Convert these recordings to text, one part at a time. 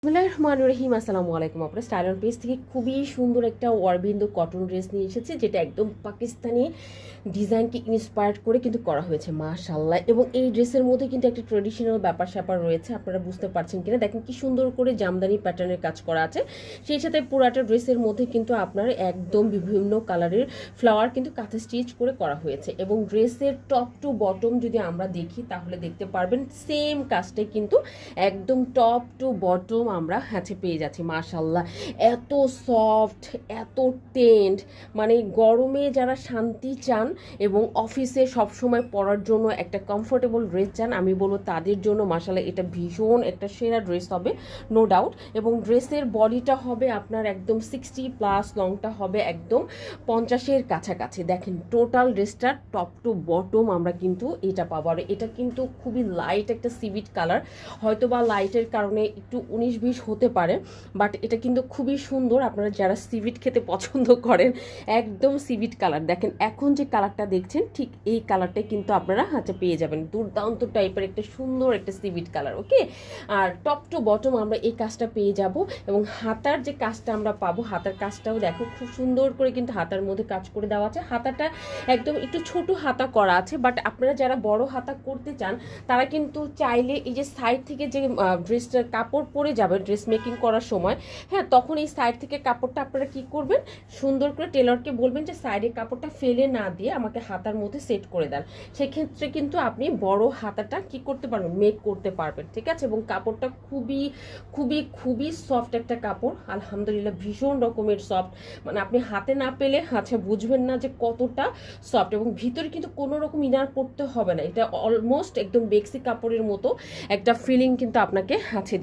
বিসমিল্লাহিররহমানিররহিম। আসসালামু আলাইকুম। আপনার স্টাইল অন পেজ থেকে খুবই সুন্দর একটা অরবিন্দো কটন ড্রেস নিয়ে এসেছে, যেটা একদম পাকিস্তানি ডিজাইনকে ইন্সপায়ার্ড করে কিন্তু করা হয়েছে মাশাআল্লাহ। এবং এই ড্রেসের মধ্যে কিন্তু একটা ট্রেডিশনাল ব্যাপার স্যাপার রয়েছে, আপনারা বুঝতে পারছেন কিনা দেখেন কি সুন্দর করে জামদানি প্যাটার্নের কাজ করা আছে। সেই সাথে পুরাটা ড্রেসের মধ্যে কিন্তু আপনার একদম বিভিন্ন কালারের ফ্লাওয়ার কিন্তু কাঁথা স্টিচ করে করা হয়েছে। এবং ড্রেসের টপ টু বটম যদি আমরা দেখি তাহলে দেখতে পারবেন সেম কাজটাই কিন্তু একদম টপ টু বটম আমরা পেয়ে যাচ্ছি মাশাআল্লাহ। এত সফট, এত টেন্ড, মানে গরমে যারা শান্তি চান এবং অফিসে সবসময় পরার জন্য একটা কমফোর্টেবল ড্রেস চান, আমি বলবো তাদের জন্য মাশাআল্লাহ এটা ভীষণ একটা সেরা ড্রেস হবে, নো ডাউট। এবং ড্রেসের বডিটা হবে আপনার একদম 60+, লংটা হবে একদম 50-এর কাছাকাছি। দেখেন টোটাল ড্রেসটার টপ টু বটম আমরা কিন্তু এটা পাবো। আর এটা কিন্তু খুবই লাইট একটা সিভিট কালার, হয়তো বা লাইটের কারণে একটু 19-20 হতে পারে, বাট এটা কিন্তু খুবই সুন্দর। আপনারা যারা সিভিট খেতে পছন্দ করেন, একদম সিভিট কালার। দেখেন এখন যে কালারটা দেখছেন ঠিক এই কালারটাই কিন্তু আপনারা পেয়ে যাবেন, দুর্দান্ত টাইপের একটা সুন্দর একটা সিভিট কালার। ওকে, আর টপ টু বটম আমরা এই কাজটা পেয়ে যাব। এবং হাতার যে কাজটা আমরা পাবো, হাতার কাজটাও দেখো খুব সুন্দর করে কিন্তু হাতার মধ্যে কাজ করে দেওয়া আছে। হাতাটা একদম একটু ছোট হাতা করা আছে, বাট আপনারা যারা বড় হাতা করতে চান তারা কিন্তু চাইলে এই যে সাইড থেকে যে ড্রেসটার কাপড় পরে যাবে ড্রেস মেকিং করার সময়, হ্যাঁ, তখন এই সাইড থেকে কাপড়টা আপনারা কি করবেন, সুন্দর করে টেলরকে বলবেন যে সাইডের কাপড়টা ফেলে না দিয়ে আমাকে হাতার মধ্যে সেট করে দেন। সেক্ষেত্রে কিন্তু আপনি বড় হাতাটা কি করতে পারবেন, মেক করতে পারবেন, ঠিক আছে। এবং কাপড়টা খুবই খুবই খুবই সফট একটা কাপড়, আলহামদুলিল্লাহ ভীষণ রকমের সফট, মানে আপনি হাতে না পেলে বুঝবেন না যে কতটা সফট। এবং ভিতরে কিন্তু কোনো রকম ইনার পড়তে হবে না, এটা অলমোস্ট একদম বেক্সি কাপড়ের মতো একটা ফিলিং কিন্তু আপনাকে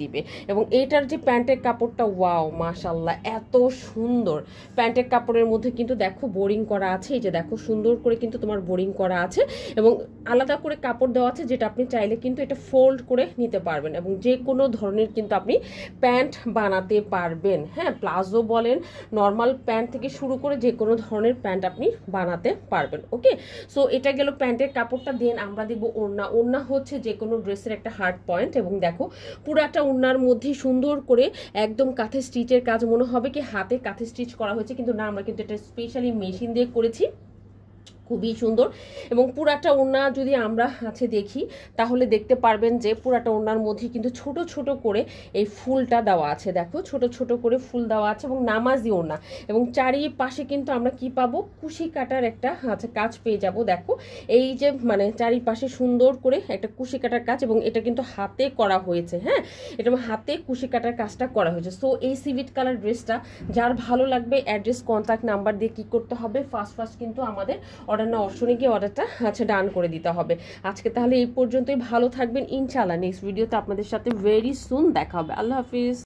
দিবে। এবং এটার যে প্যান্টের কাপড়টা, ওয়াও মাশাআল্লাহ এত সুন্দর। প্যান্টের কাপড়ের মধ্যে কিন্তু দেখো বোরিং করা আছে, এই যে দেখো সুন্দর করে কিন্তু তোমার বোরিং করা আছে এবং আলাদা করে কাপড় দেওয়া আছে, যেটা আপনি চাইলে কিন্তু এটা ফোল্ড করে নিতে পারবেন এবং যে কোনো ধরনের কিন্তু আপনি প্যান্ট বানাতে পারবেন। হ্যাঁ, প্লাজো বলেন, নর্মাল প্যান্ট থেকে শুরু করে যে কোনো ধরনের প্যান্ট আপনি বানাতে পারবেন। ওকে, সো এটা গেল প্যান্টের কাপড়টা। দেন আমরা দেবো ওড়না। ওড়না হচ্ছে যে কোনো ড্রেসের একটা হার্ড পয়েন্ট। এবং দেখো পুরাটা ওড়নার মধ্যে সুন্দর করে একদম কাঁথে স্টিচের কাজ, মনে হবে কি হাতে কাঁথে স্টিচ করা হয়েছে, কিন্তু না, আমরা কিন্তু এটা স্পেশালি মেশিন দিয়ে করেছি, খুবই সুন্দর। এবং পুরাটা ওড়না যদি আমরা দেখি তাহলে দেখতে পারবেন যে পুরাটা ওড়নার মধ্যে কিন্তু ছোট ছোট করে এই ফুলটা দেওয়া আছে, দেখো ছোট ছোট করে ফুল দেওয়া আছে এবং নামাজি ওড়না। এবং চারিপাশে কিন্তু আমরা কি পাবো, কুশি কাটার একটা কাজ পেয়ে যাব। দেখো এই যে মানে চারিপাশে সুন্দর করে একটা কুশি কাটার কাজ, এবং এটা কিন্তু হাতে করা হয়েছে। হ্যাঁ, এটা হাতে কুশি কাটার কাজটা করা হয়েছে। সো এই সিভিট কালার ড্রেসটা যার ভালো লাগবে, অ্যাড্রেস কন্ট্যাক্ট নাম্বার দিয়ে কি করতে হবে, ফার্স্ট কিন্তু আমাদের অর্ডার না অপশনে গিয়ে অর্ডারটা ডান করে দিতে হবে। আজকে তাহলে এই পর্যন্তই, ভালো থাকবেন ইনশাআল্লাহ। নেক্সট ভিডিওতে আপনাদের সাথে ভেরি সুন দেখা হবে। আল্লাহ হাফিজ।